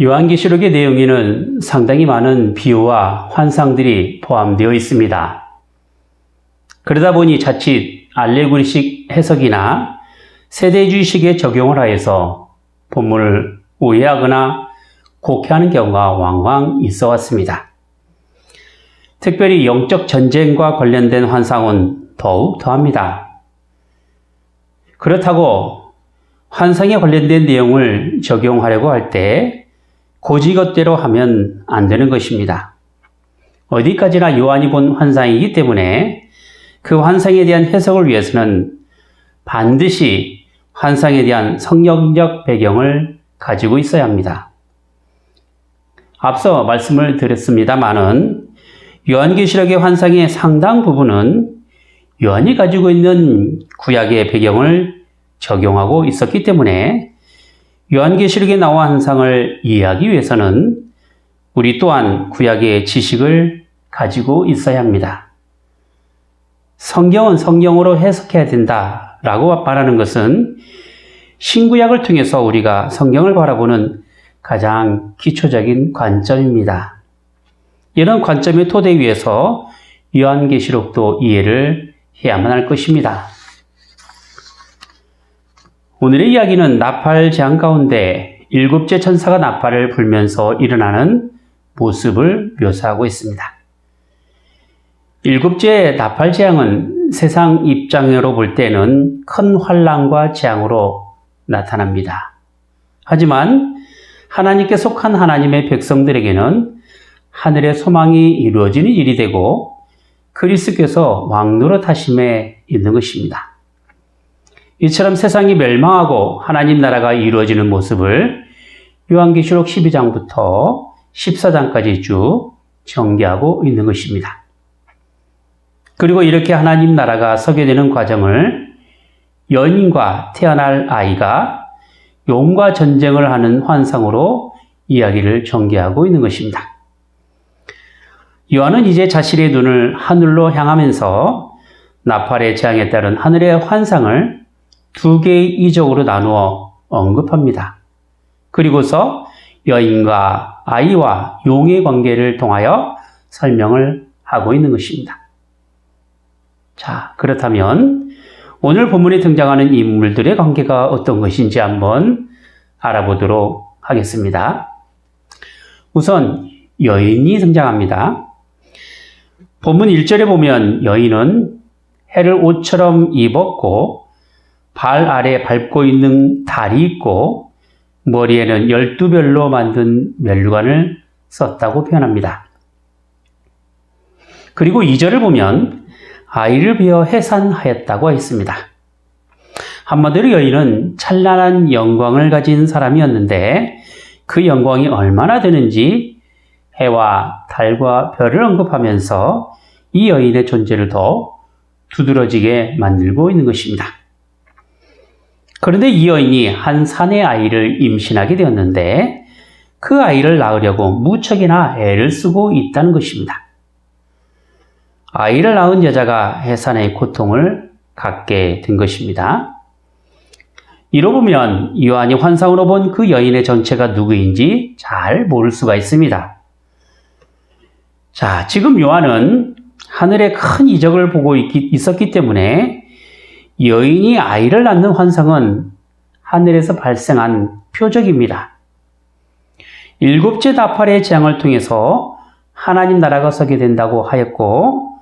요한계시록의 내용에는 상당히 많은 비유와 환상들이 포함되어 있습니다. 그러다 보니 자칫 알레고리식 해석이나 세대주의식에 적용을 하여서 본문을 오해하거나 곡해하는 경우가 왕왕 있어 왔습니다. 특별히 영적 전쟁과 관련된 환상은 더욱 더합니다. 그렇다고 환상에 관련된 내용을 적용하려고 할 때 고지것대로 하면 안 되는 것입니다. 어디까지나 요한이 본 환상이기 때문에 그 환상에 대한 해석을 위해서는 반드시 환상에 대한 성경적 배경을 가지고 있어야 합니다. 앞서 말씀을 드렸습니다마는 요한계시록의 환상의 상당 부분은 요한이 가지고 있는 구약의 배경을 적용하고 있었기 때문에 요한계시록에 나온 환상을 이해하기 위해서는 우리 또한 구약의 지식을 가지고 있어야 합니다. 성경은 성경으로 해석해야 된다라고 말하는 것은 신구약을 통해서 우리가 성경을 바라보는 가장 기초적인 관점입니다. 이런 관점의 토대 위에서 요한계시록도 이해를 해야만 할 것입니다. 오늘의 이야기는 나팔 재앙 가운데 일곱째 천사가 나팔을 불면서 일어나는 모습을 묘사하고 있습니다. 일곱째 나팔 재앙은 세상 입장으로 볼 때는 큰 환난과 재앙으로 나타납니다. 하지만 하나님께 속한 하나님의 백성들에게는 하늘의 소망이 이루어지는 일이 되고 그리스도께서 왕노릇 하심에 있는 것입니다. 이처럼 세상이 멸망하고 하나님 나라가 이루어지는 모습을 요한계시록 12장부터 14장까지 쭉 전개하고 있는 것입니다. 그리고 이렇게 하나님 나라가 서게 되는 과정을 여인과 태어날 아이가 용과 전쟁을 하는 환상으로 이야기를 전개하고 있는 것입니다. 요한은 이제 자신의 눈을 하늘로 향하면서 나팔의 재앙에 따른 하늘의 환상을 두 개의 이적으로 나누어 언급합니다. 그리고서 여인과 아이와 용의 관계를 통하여 설명을 하고 있는 것입니다. 자, 그렇다면 오늘 본문에 등장하는 인물들의 관계가 어떤 것인지 한번 알아보도록 하겠습니다. 우선 여인이 등장합니다. 본문 1절에 보면 여인은 해를 옷처럼 입었고 발 아래 밟고 있는 달이 있고 머리에는 12별로 만든 면류관을 썼다고 표현합니다. 그리고 2절을 보면 아이를 베어 해산하였다고 했습니다. 한마디로 여인은 찬란한 영광을 가진 사람이었는데 그 영광이 얼마나 되는지 해와 달과 별을 언급하면서 이 여인의 존재를 더 두드러지게 만들고 있는 것입니다. 그런데 이 여인이 한 사내 아이를 임신하게 되었는데 그 아이를 낳으려고 무척이나 애를 쓰고 있다는 것입니다. 아이를 낳은 여자가 해산의 고통을 갖게 된 것입니다. 이로 보면 요한이 환상으로 본 그 여인의 정체가 누구인지 잘 모를 수가 있습니다. 자, 지금 요한은 하늘에 큰 이적을 보고 있었기 때문에 여인이 아이를 낳는 환상은 하늘에서 발생한 표적입니다. 일곱째 나팔의 재앙을 통해서 하나님 나라가 서게 된다고 하였고,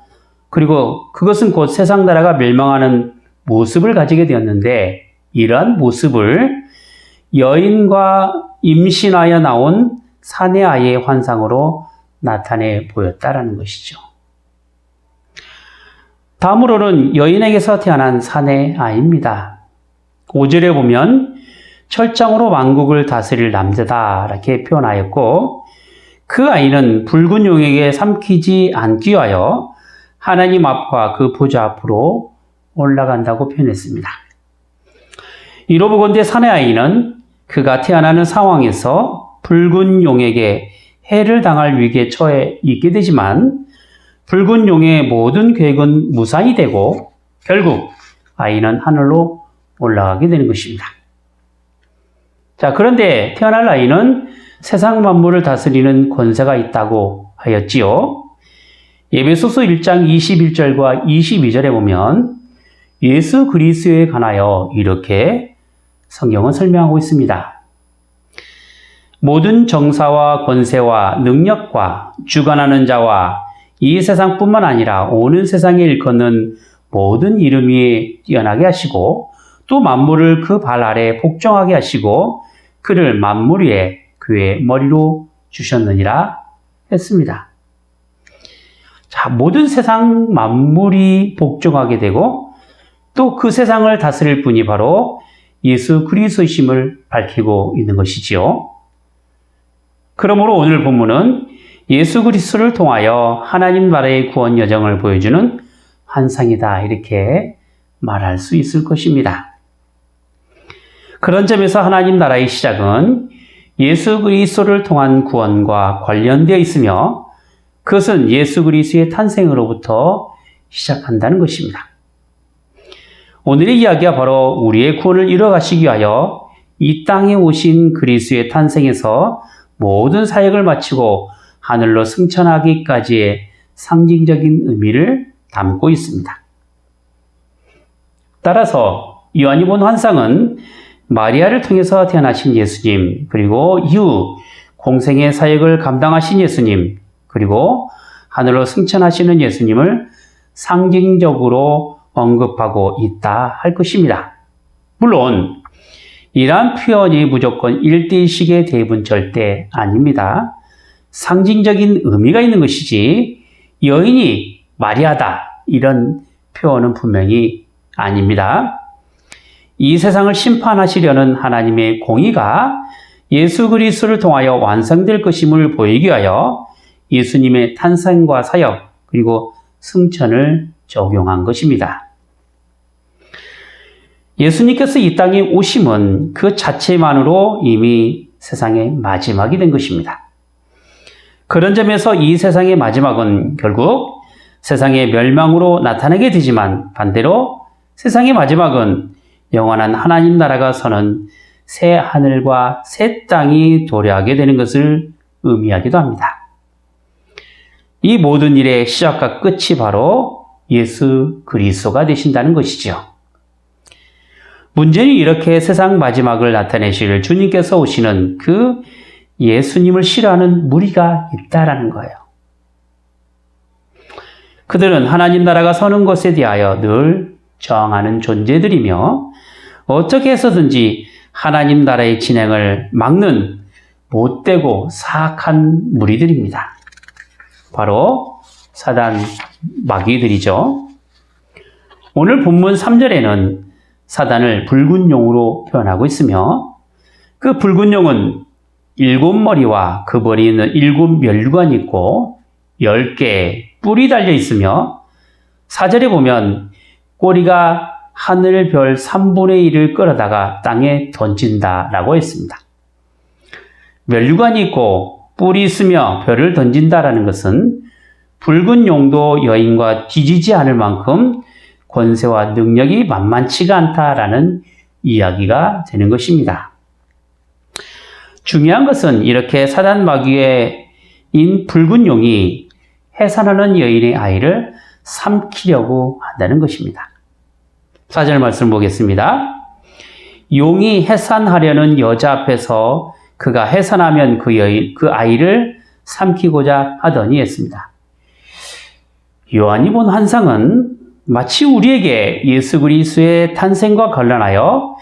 그리고 그것은 곧 세상 나라가 멸망하는 모습을 가지게 되었는데, 이러한 모습을 여인과 임신하여 나온 사내 아이의 환상으로 나타내 보였다라는 것이죠. 다음으로는 여인에게서 태어난 사내 아이입니다. 5절에 보면 철장으로 만국을 다스릴 남자다 이렇게 표현하였고 그 아이는 붉은 용에게 삼키지 않기 위하여 하나님 앞과 그 보좌 앞으로 올라간다고 표현했습니다. 이로 보건대 사내 아이는 그가 태어나는 상황에서 붉은 용에게 해를 당할 위기에 처해 있게 되지만 붉은 용의 모든 계획은 무산이 되고 결국 아이는 하늘로 올라가게 되는 것입니다. 자, 그런데 태어날 아이는 세상 만물을 다스리는 권세가 있다고 하였지요. 에베소서 1장 21절과 22절에 보면 예수 그리스도에 관하여 이렇게 성경은 설명하고 있습니다. 모든 정사와 권세와 능력과 주관하는 자와 이 세상뿐만 아니라 오는 세상에 일컫는 모든 이름 위에 뛰어나게 하시고 또 만물을 그 발 아래 복종하게 하시고 그를 만물 위에 그의 머리로 주셨느니라 했습니다. 자, 모든 세상 만물이 복종하게 되고 또 그 세상을 다스릴 분이 바로 예수 그리스도이심을 밝히고 있는 것이지요. 그러므로 오늘 본문은 예수 그리스도를 통하여 하나님 나라의 구원 여정을 보여주는 환상이다 이렇게 말할 수 있을 것입니다. 그런 점에서 하나님 나라의 시작은 예수 그리스도를 통한 구원과 관련되어 있으며 그것은 예수 그리스도의 탄생으로부터 시작한다는 것입니다. 오늘의 이야기가 바로 우리의 구원을 이뤄가시기 위하여 이 땅에 오신 그리스도의 탄생에서 모든 사역을 마치고 하늘로 승천하기까지의 상징적인 의미를 담고 있습니다. 따라서 요한이 본 환상은 마리아를 통해서 태어나신 예수님, 그리고 이후 공생의 사역을 감당하신 예수님, 그리고 하늘로 승천하시는 예수님을 상징적으로 언급하고 있다 할 것입니다. 물론 이러한 표현이 무조건 1대1식의 대입은 절대 아닙니다. 상징적인 의미가 있는 것이지 여인이 마리아다 이런 표현은 분명히 아닙니다. 이 세상을 심판하시려는 하나님의 공의가 예수 그리스도를 통하여 완성될 것임을 보이기 위하여 예수님의 탄생과 사역 그리고 승천을 적용한 것입니다. 예수님께서 이 땅에 오심은 그 자체만으로 이미 세상의 마지막이 된 것입니다. 그런 점에서 이 세상의 마지막은 결국 세상의 멸망으로 나타나게 되지만 반대로 세상의 마지막은 영원한 하나님 나라가 서는 새 하늘과 새 땅이 도래하게 되는 것을 의미하기도 합니다. 이 모든 일의 시작과 끝이 바로 예수 그리스도가 되신다는 것이죠. 문제는 이렇게 세상 마지막을 나타내실 주님께서 오시는 그 예수님을 싫어하는 무리가 있다라는 거예요. 그들은 하나님 나라가 서는 것에 대하여 늘 저항하는 존재들이며 어떻게 해서든지 하나님 나라의 진행을 막는 못되고 사악한 무리들입니다. 바로 사단 마귀들이죠. 오늘 본문 3절에는 사단을 붉은 용으로 표현하고 있으며 그 붉은 용은 7머리와 그 머리에는 7멸관이 있고 10개의 뿔이 달려 있으며 4절에 보면 꼬리가 하늘 별 3분의 1을 끌어다가 땅에 던진다라고 했습니다. 멸관이 있고 뿔이 있으며 별을 던진다라는 것은 붉은 용도 여인과 뒤지지 않을 만큼 권세와 능력이 만만치가 않다라는 이야기가 되는 것입니다. 중요한 것은 이렇게 사단 마귀의 붉은 용이 해산하는 여인의 아이를 삼키려고 한다는 것입니다. 4절 말씀 보겠습니다. 용이 해산하려는 여자 앞에서 그가 해산하면 그 아이를 삼키고자 하더니 했습니다. 요한이 본 환상은 마치 우리에게 예수 그리스도의 탄생과 관련하여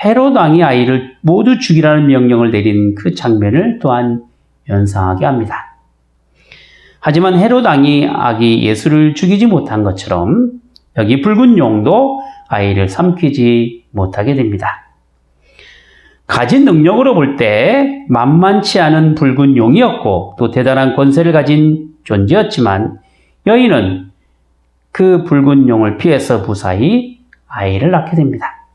헤롯 왕이 아이를 모두 죽이라는 명령을 내린 그 장면을 또한 연상하게 합니다. 하지만 헤롯 왕이 아기 예수를 죽이지 못한 것처럼 여기 붉은 용도 아이를 삼키지 못하게 됩니다. 가진 능력으로 볼 때 만만치 않은 붉은 용이었고 또 대단한 권세를 가진 존재였지만 여인은 그 붉은 용을 피해서 무사히 아이를 낳게 됩니다.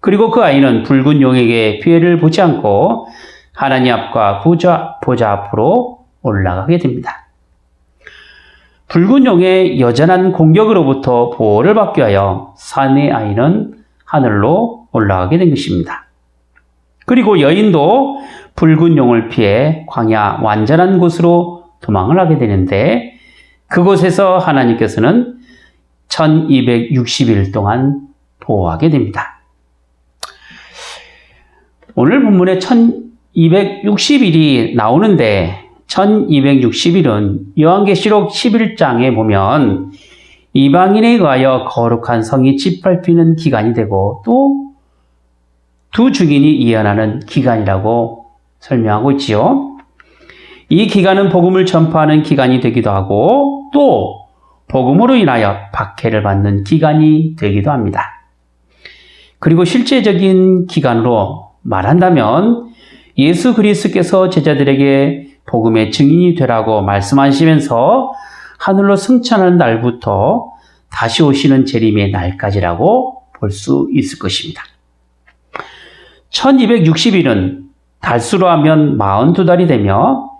그리고 그 아이는 붉은 용에게 피해를 보지 않고 하나님 앞과 보좌 앞으로 올라가게 됩니다. 붉은 용의 여전한 공격으로부터 보호를 받기 위하여 산의 아이는 하늘로 올라가게 된 것입니다. 그리고 여인도 붉은 용을 피해 광야 완전한 곳으로 도망을 하게 되는데 그곳에서 하나님께서는 1260일 동안 보호하게 됩니다. 오늘 본문에 1260일이 나오는데 1260일은 요한계시록 11장에 보면 이방인에 의하여 거룩한 성이 짓밟히는 기간이 되고 또 두 증인이 예언하는 기간이라고 설명하고 있지요. 이 기간은 복음을 전파하는 기간이 되기도 하고 또 복음으로 인하여 박해를 받는 기간이 되기도 합니다. 그리고 실제적인 기간으로 말한다면 예수 그리스도께서 제자들에게 복음의 증인이 되라고 말씀하시면서 하늘로 승천하는 날부터 다시 오시는 재림의 날까지라고 볼 수 있을 것입니다. 1260일은 달수로 하면 42달이 되며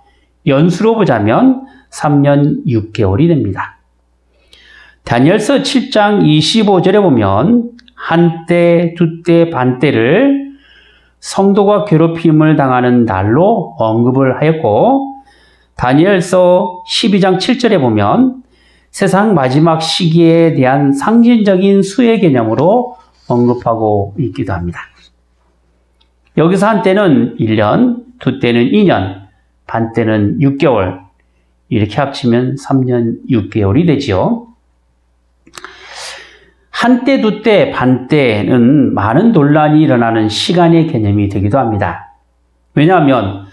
연수로 보자면 3년 6개월이 됩니다. 다니엘서 7장 25절에 보면 한때, 두때, 반때를 성도가 괴롭힘을 당하는 날로 언급을 하였고 다니엘서 12장 7절에 보면 세상 마지막 시기에 대한 상징적인 수의 개념으로 언급하고 있기도 합니다. 여기서 한때는 1년, 두때는 2년, 반때는 6개월, 이렇게 합치면 3년 6개월이 되지요. 한때, 두때, 반때는 많은 논란이 일어나는 시간의 개념이 되기도 합니다. 왜냐하면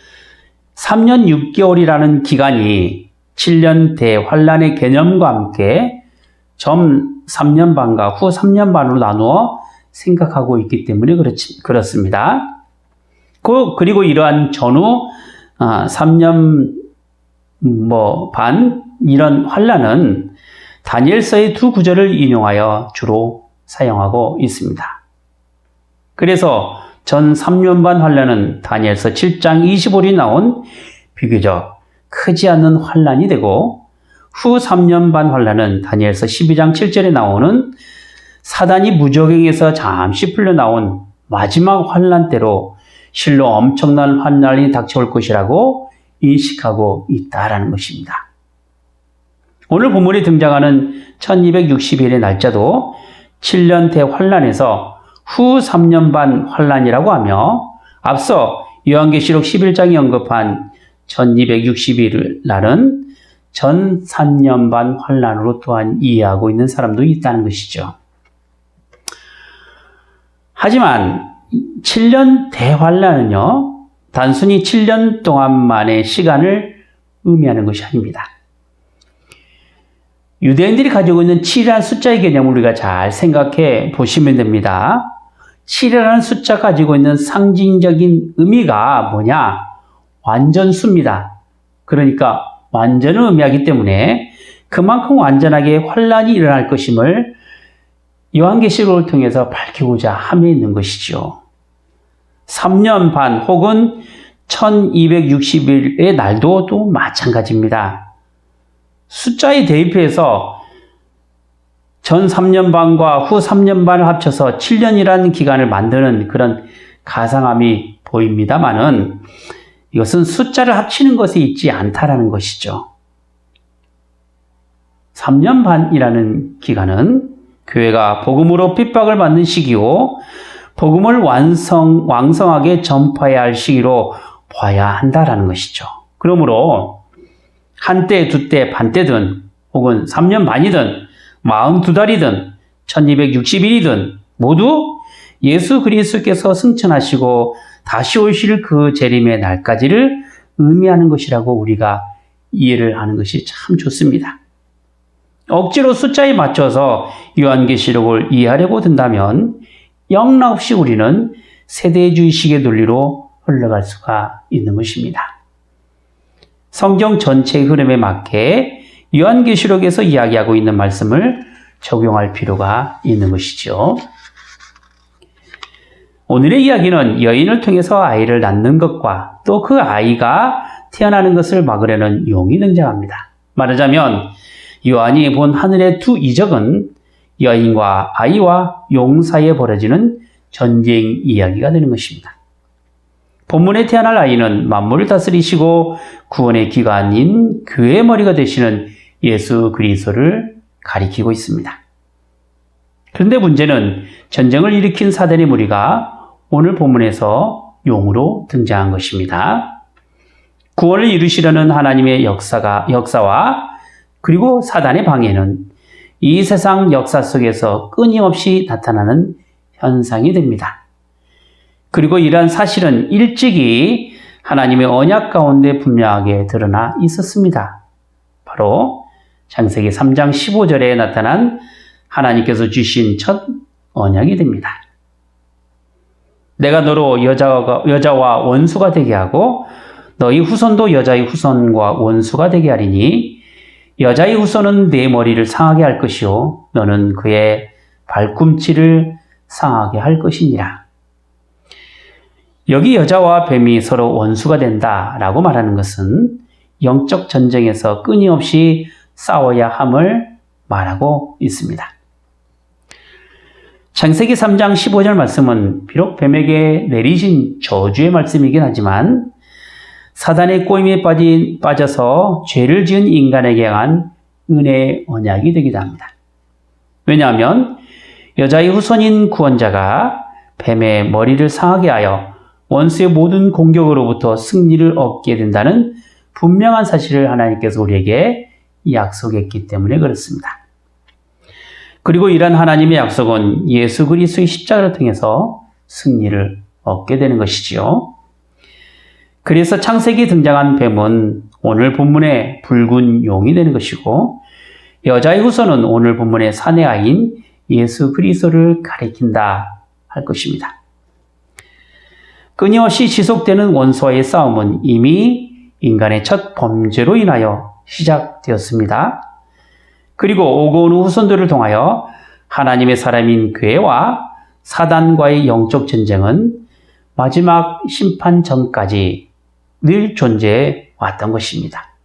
3년 6개월이라는 기간이 7년 대환란의 개념과 함께 전 3년 반과 후 3년 반으로 나누어 생각하고 있기 때문에 그렇습니다. 그리고 이러한 전후 3년 반 이런 환란은 다니엘서의 두 구절을 인용하여 주로 사용하고 있습니다. 그래서 전 3년 반 환란은 다니엘서 7장 25절이 나온 비교적 크지 않는 환란이 되고 후 3년 반 환란은 다니엘서 12장 7절에 나오는 사단이 무적행에서 잠시 풀려나온 마지막 환란 때로 실로 엄청난 환난이 닥쳐올 것이라고 인식하고 있다라는 것입니다. 오늘 본문에 등장하는 1260일의 날짜도 7년 대환란에서 후 3년 반 환란이라고 하며 앞서 요한계시록 11장이 언급한 1260일 날은 전 3년 반 환란으로 또한 이해하고 있는 사람도 있다는 것이죠. 하지만 7년 대환란은요, 단순히 7년 동안만의 시간을 의미하는 것이 아닙니다. 유대인들이 가지고 있는 7이라는 숫자의 개념을 우리가 잘 생각해 보시면 됩니다. 7이라는 숫자 가지고 있는 상징적인 의미가 뭐냐? 완전수입니다. 그러니까 완전을 의미하기 때문에 그만큼 완전하게 환란이 일어날 것임을 요한계시록을 통해서 밝히고자 함에 있는 것이죠. 3년 반 혹은 1260일의 날도 또 마찬가지입니다. 숫자에 대입해서 전 3년 반과 후 3년 반을 합쳐서 7년이라는 기간을 만드는 그런 가상함이 보입니다만은 이것은 숫자를 합치는 것에 있지 않다라는 것이죠. 3년 반이라는 기간은 교회가 복음으로 핍박을 받는 시기요, 복음을 왕성하게 전파해야 할 시기로 봐야 한다라는 것이죠. 그러므로 한때, 두때, 반때든 혹은 3년 반이든 42달이든 1260일이든 모두 예수 그리스도께서 승천하시고 다시 오실 그 재림의 날까지를 의미하는 것이라고 우리가 이해를 하는 것이 참 좋습니다. 억지로 숫자에 맞춰서 요한계시록을 이해하려고 든다면 영락없이 우리는 세대주의식의 논리로 흘러갈 수가 있는 것입니다. 성경 전체의 흐름에 맞게 요한계시록에서 이야기하고 있는 말씀을 적용할 필요가 있는 것이죠. 오늘의 이야기는 여인을 통해서 아이를 낳는 것과 또 그 아이가 태어나는 것을 막으려는 용이 등장합니다. 말하자면 요한이 본 하늘의 두 이적은 여인과 아이와 용 사이에 벌어지는 전쟁 이야기가 되는 것입니다. 본문에 태어날 아이는 만물을 다스리시고 구원의 기관인 교회의 머리가 되시는 예수 그리스도를 가리키고 있습니다. 그런데 문제는 전쟁을 일으킨 사단의 무리가 오늘 본문에서 용으로 등장한 것입니다. 구원을 이루시려는 하나님의 역사와 그리고 사단의 방해는 이 세상 역사 속에서 끊임없이 나타나는 현상이 됩니다. 그리고 이러한 사실은 일찍이 하나님의 언약 가운데 분명하게 드러나 있었습니다. 바로 창세기 3장 15절에 나타난 하나님께서 주신 첫 언약이 됩니다. 내가 너로 여자와 원수가 되게 하고 너희 후손도 여자의 후손과 원수가 되게 하리니 여자의 후손은 내 머리를 상하게 할 것이요 너는 그의 발꿈치를 상하게 할 것이니라. 여기 여자와 뱀이 서로 원수가 된다라고 말하는 것은 영적 전쟁에서 끊임없이 싸워야 함을 말하고 있습니다. 창세기 3장 15절 말씀은 비록 뱀에게 내리신 저주의 말씀이긴 하지만 사단의 꼬임에 빠져서 죄를 지은 인간에게 향한 은혜의 언약이 되기도 합니다. 왜냐하면 여자의 후손인 구원자가 뱀의 머리를 상하게 하여 원수의 모든 공격으로부터 승리를 얻게 된다는 분명한 사실을 하나님께서 우리에게 약속했기 때문에 그렇습니다. 그리고 이러한 하나님의 약속은 예수 그리스도의 십자가를 통해서 승리를 얻게 되는 것이지요. 그래서 창세기에 등장한 뱀은 오늘 본문의 붉은 용이 되는 것이고 여자의 후손은 오늘 본문의 사내 아이인 예수 그리스도를 가리킨다 할 것입니다. 끊임없이 지속되는 원수와의 싸움은 이미 인간의 첫 범죄로 인하여 시작되었습니다. 그리고 오고 오는 후손들을 통하여 하나님의 사람인 교회와 사단과의 영적 전쟁은 마지막 심판 전까지 늘 존재해 왔던 것입니다.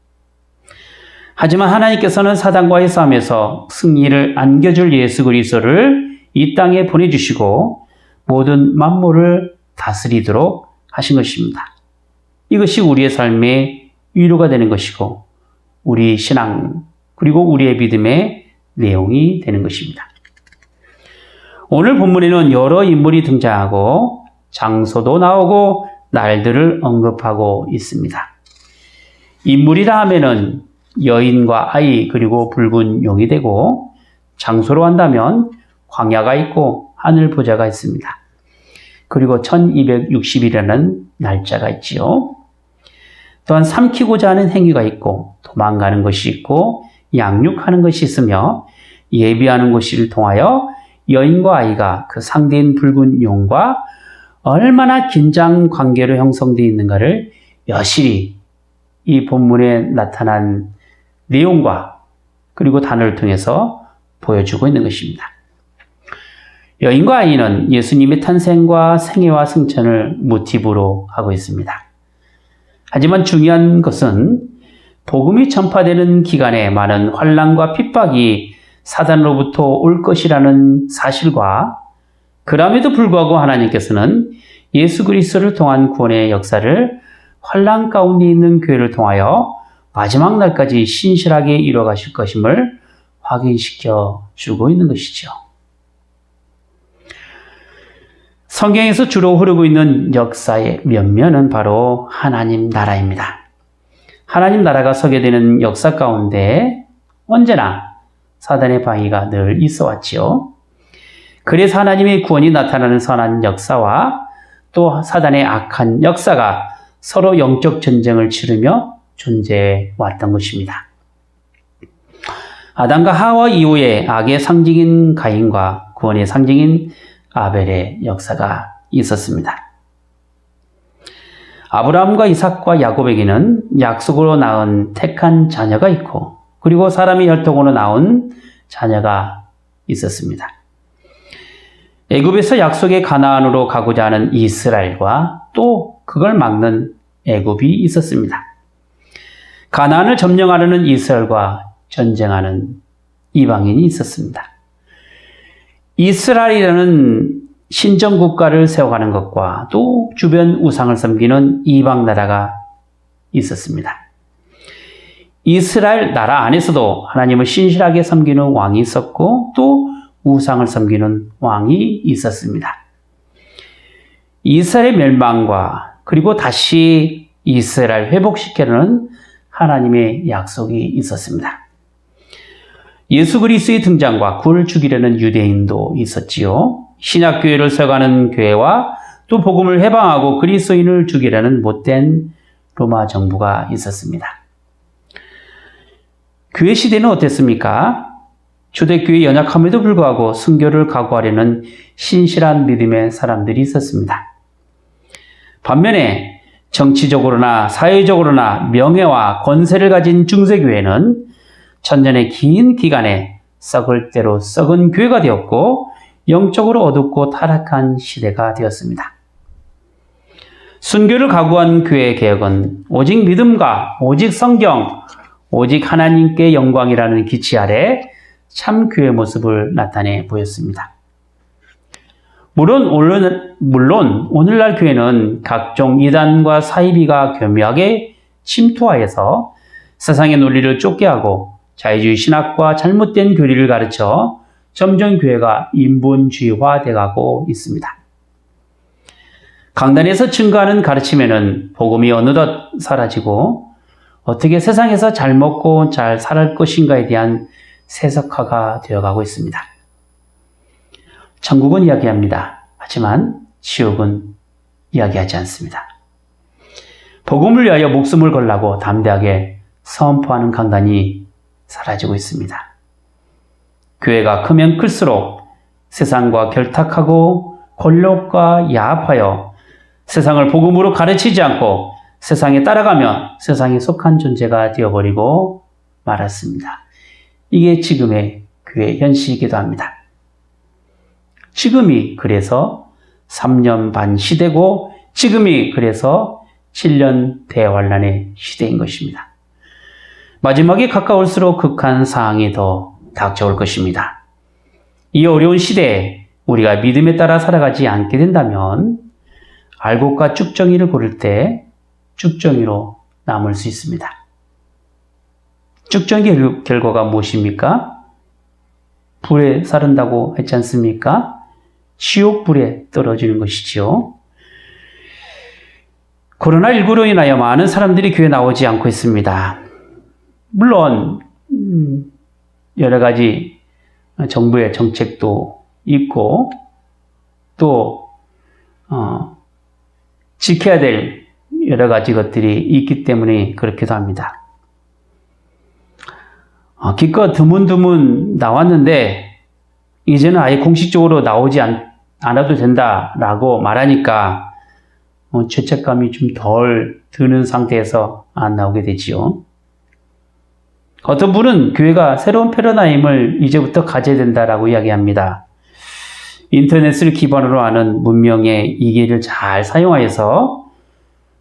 하지만 하나님께서는 사단과의 싸움에서 승리를 안겨줄 예수 그리스도를 이 땅에 보내주시고 모든 만물을 다스리도록 하신 것입니다. 이것이 우리의 삶의 위로가 되는 것이고 우리 신앙 그리고 우리의 믿음의 내용이 되는 것입니다. 오늘 본문에는 여러 인물이 등장하고 장소도 나오고 날들을 언급하고 있습니다. 인물이라 하면은 여인과 아이 그리고 붉은 용이 되고 장소로 한다면 광야가 있고 하늘 보좌가 있습니다. 그리고 1260이라는 날짜가 있지요. 또한 삼키고자 하는 행위가 있고 도망가는 것이 있고 양육하는 것이 있으며 예비하는 것을 통하여 여인과 아이가 그 상대인 붉은 용과 얼마나 긴장 관계로 형성되어 있는가를 여실히 이 본문에 나타난 내용과 그리고 단어를 통해서 보여주고 있는 것입니다. 여인과 아이는 예수님의 탄생과 생애와 승천을 모티브로 하고 있습니다. 하지만 중요한 것은 복음이 전파되는 기간에 많은 환난과 핍박이 사단으로부터 올 것이라는 사실과 그럼에도 불구하고 하나님께서는 예수 그리스도를 통한 구원의 역사를 환난 가운데 있는 교회를 통하여 마지막 날까지 신실하게 이루어가실 것임을 확인시켜 주고 있는 것이죠. 성경에서 주로 흐르고 있는 역사의 면면은 바로 하나님 나라입니다. 하나님 나라가 서게 되는 역사 가운데 언제나 사단의 방해가 늘 있어 왔지요. 그래서 하나님의 구원이 나타나는 선한 역사와 또 사단의 악한 역사가 서로 영적 전쟁을 치르며 존재해 왔던 것입니다. 아담과 하와 이후에 악의 상징인 가인과 구원의 상징인 아벨의 역사가 있었습니다. 아브라함과 이삭과 야곱에게는 약속으로 낳은 택한 자녀가 있고 그리고 사람의 혈통으로 나온 자녀가 있었습니다. 애굽에서 약속의 가나안으로 가고자 하는 이스라엘과 또 그걸 막는 애굽이 있었습니다. 가나안을 점령하려는 이스라엘과 전쟁하는 이방인이 있었습니다. 이스라엘이라는 신정국가를 세워가는 것과 또 주변 우상을 섬기는 이방 나라가 있었습니다. 이스라엘 나라 안에서도 하나님을 신실하게 섬기는 왕이 있었고 또 우상을 섬기는 왕이 있었습니다. 이스라엘 멸망과 그리고 다시 이스라엘 회복시키려는 하나님의 약속이 있었습니다. 예수 그리스도의 등장과 구원을 주기려는 유대인도 있었지요. 신약교회를 세워가는 교회와 또 복음을 해방하고 그리스도인을 죽이려는 못된 로마 정부가 있었습니다. 교회 시대는 어땠습니까? 초대교회 연약함에도 불구하고 순교를 각오하려는 신실한 믿음의 사람들이 있었습니다. 반면에 정치적으로나 사회적으로나 명예와 권세를 가진 중세교회는 천년의 긴 기간에 썩을 대로 썩은 교회가 되었고 영적으로 어둡고 타락한 시대가 되었습니다. 순교를 각오한 교회의 개혁은 오직 믿음과 오직 성경, 오직 하나님께 영광이라는 기치 아래 참 교회 모습을 나타내 보였습니다. 물론 오늘날 교회는 각종 이단과 사이비가 교묘하게 침투하여서 세상의 논리를 쫓게 하고 자유주의 신학과 잘못된 교리를 가르쳐 점점 교회가 인본주의화되어가고 있습니다. 강단에서 증거하는 가르침에는 복음이 어느덧 사라지고 어떻게 세상에서 잘 먹고 잘 살 것인가에 대한 세속화가 되어가고 있습니다. 천국은 이야기합니다. 하지만 지옥은 이야기하지 않습니다. 복음을 위하여 목숨을 걸라고 담대하게 선포하는 강단이 사라지고 있습니다. 교회가 크면 클수록 세상과 결탁하고 권력과 야합하여 세상을 복음으로 가르치지 않고 세상에 따라가며 세상에 속한 존재가 되어버리고 말았습니다. 이게 지금의 교회 현실이기도 합니다. 지금이 그래서 3년 반 시대고 지금이 그래서 7년 대환란의 시대인 것입니다. 마지막이 가까울수록 극한 상황이 더 닥쳐올 것입니다. 이 어려운 시대에 우리가 믿음에 따라 살아가지 않게 된다면 알곡과 쭉정이를 고를 때 쭉정이로 남을 수 있습니다. 쭉정이의 결과가 무엇입니까? 불에 사른다고 했지 않습니까? 지옥불에 떨어지는 것이지요. 코로나19로 인하여 많은 사람들이 교회에 나오지 않고 있습니다. 물론 여러 가지 정부의 정책도 있고 또 지켜야 될 여러 가지 것들이 있기 때문에 그렇기도 합니다. 기껏 드문드문 나왔는데 이제는 아예 공식적으로 나오지 않아도 된다라고 말하니까 죄책감이 좀 덜 드는 상태에서 안 나오게 되지요. 어떤 분은 교회가 새로운 패러다임을 이제부터 가져야 된다라고 이야기합니다. 인터넷을 기반으로 하는 문명의 이기를 잘 사용하여서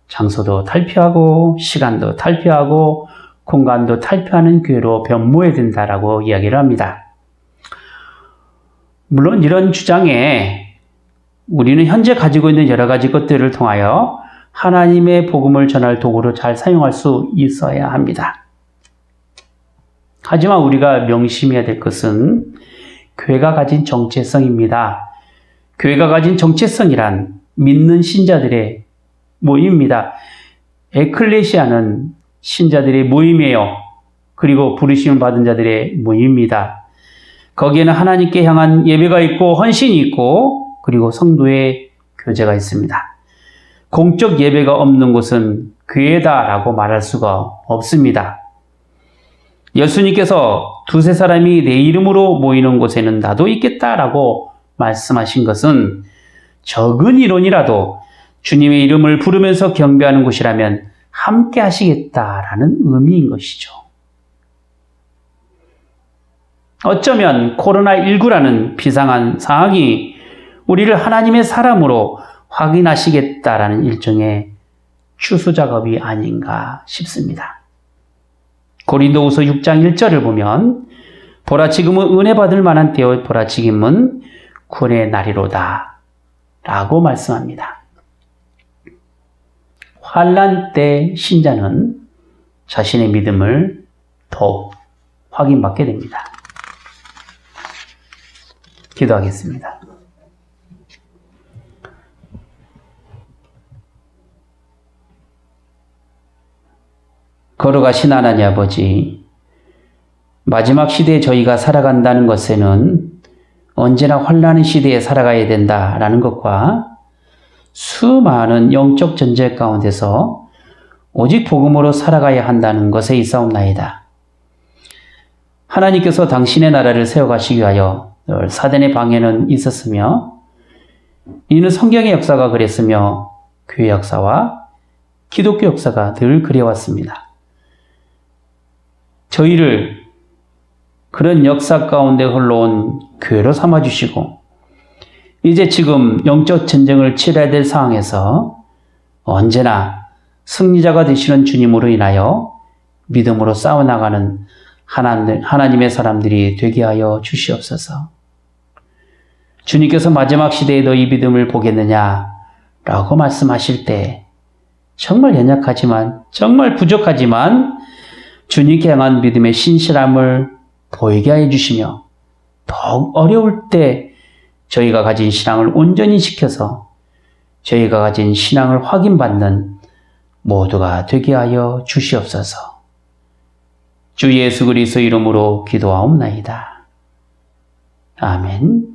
장소도 탈피하고 시간도 탈피하고 공간도 탈피하는 교회로 변모해야 된다라고 이야기를 합니다. 물론 이런 주장에 우리는 현재 가지고 있는 여러 가지 것들을 통하여 하나님의 복음을 전할 도구로 잘 사용할 수 있어야 합니다. 하지만 우리가 명심해야 될 것은 교회가 가진 정체성입니다. 교회가 가진 정체성이란 믿는 신자들의 모임입니다. 에클레시아는 신자들의 모임이에요. 그리고 부르심을 받은 자들의 모임입니다. 거기에는 하나님께 향한 예배가 있고 헌신이 있고 그리고 성도의 교제가 있습니다. 공적 예배가 없는 곳은 교회다라고 말할 수가 없습니다. 예수님께서 두세 사람이 내 이름으로 모이는 곳에는 나도 있겠다라고 말씀하신 것은 적은 이론이라도 주님의 이름을 부르면서 경배하는 곳이라면 함께 하시겠다라는 의미인 것이죠. 어쩌면 코로나19라는 비상한 상황이 우리를 하나님의 사람으로 확인하시겠다라는 일종의 추수 작업이 아닌가 싶습니다. 고린도후서 6장 1절을 보면 보라 지금은 은혜 받을 만한 때요 보라 지금은 구원의 날이로다 라고 말씀합니다. 환난 때 신자는 자신의 믿음을 더욱 확인받게 됩니다. 기도하겠습니다. 걸어가신 하나님 아버지, 마지막 시대에 저희가 살아간다는 것에는 언제나 환난의 시대에 살아가야 된다라는 것과 수많은 영적 전쟁 가운데서 오직 복음으로 살아가야 한다는 것에 있사옵나이다. 하나님께서 당신의 나라를 세워가시기 위하여 늘 사단의 방해는 있었으며 이는 성경의 역사가 그랬으며 교회 역사와 기독교 역사가 늘 그래왔습니다. 저희를 그런 역사 가운데 흘러온 교회로 삼아주시고 이제 지금 영적 전쟁을 치러야 될 상황에서 언제나 승리자가 되시는 주님으로 인하여 믿음으로 싸워나가는 하나님의 사람들이 되게 하여 주시옵소서. 주님께서 마지막 시대에 너희 믿음을 보겠느냐라고 말씀하실 때 정말 연약하지만 정말 부족하지만 주님께 향한 믿음의 신실함을 보이게 해 주시며 더욱 어려울 때 저희가 가진 신앙을 온전히 지켜서 저희가 가진 신앙을 확인받는 모두가 되게 하여 주시옵소서. 주 예수 그리스도 이름으로 기도하옵나이다. 아멘.